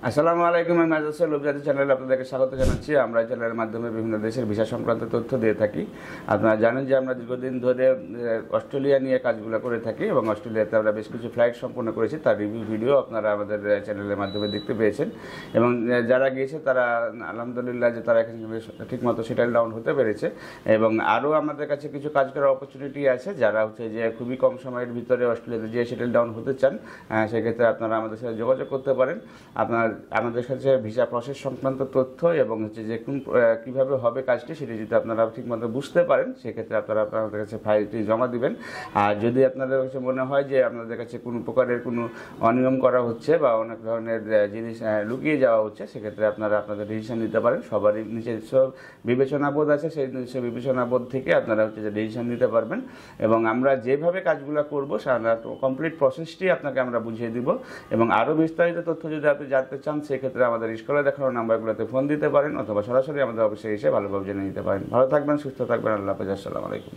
আসসালামু আলাইকুম। আমি মাজাসের লোকজাতি চ্যানেলে আপনাদেরকে স্বাগত জানাচ্ছি। আমরা এই চ্যানেলের মাধ্যমে বিভিন্ন দেশের ভিসা সংক্রান্ত তথ্য দিয়ে থাকি। আপনারা জানেন যে আমরা দীর্ঘদিন ধরে অস্ট্রেলিয়া নিয়ে কাজগুলো করে থাকি এবং অস্ট্রেলিয়াতে আমরা বেশ কিছু ফ্লাইট সম্পন্ন করেছি, তার রিভিউ ভিডিও আপনারা আমাদের চ্যানেলের মাধ্যমে দেখতে পেয়েছেন। এবং যারা গিয়েছে তারা আলহামদুলিল্লাহ যে তারা এখানে ঠিকমতো সেটেল ডাউন হতে পেরেছে। এবং আরও আমাদের কাছে কিছু কাজ করার অপরচুনিটি আছে। যারা হচ্ছে যে খুবই কম সময়ের ভিতরে অস্ট্রেলিয়াতে যে সেটেল ডাউন হতে চান, সেক্ষেত্রে আপনারা আমাদের সাথে যোগাযোগ করতে পারেন। আমাদের কাছে ভিসা প্রসেস সংক্রান্ত তথ্য এবং হচ্ছে যে কীভাবে হবে কাজটি সেটি যদি আপনারা ঠিকমতো বুঝতে পারেন, সেক্ষেত্রে আপনারা আপনাদের কাছে ফাইলটি জমা দিবেন। আর যদি আপনাদের কাছে মনে হয় যে আপনাদের কাছে কোনো প্রকারের কোনো অনিয়ম করা হচ্ছে বা অনেক ধরনের জিনিস লুকিয়ে যাওয়া হচ্ছে, সেক্ষেত্রে আপনারা আপনাদের ডিসিশন নিতে পারেন। সবারই নিজস্ব বিবেচনাবোধ আছে, সেই নিজস্ব বিবেচনাবোধ থেকে আপনারা হচ্ছে যে ডিসিশন নিতে পারবেন। এবং আমরা যেভাবে কাজগুলো করবো কমপ্লিট প্রসেসটি আপনাকে আমরা বুঝিয়ে দিব। এবং আরও বিস্তারিত তথ্য যদি আপনি জানতে চান, সেক্ষেত্রে আমাদের স্ক্রিনে দেখানো নাম্বারগুলোতে ফোন দিতে পারেন অথবা সরাসরি আমাদের অফিসে এসে ভালোভাবে জেনে নিতে পারেন। ভালো থাকবেন, সুস্থ থাকবেন। আল্লাহ হাফেজ। আসসালামু আলাইকুম।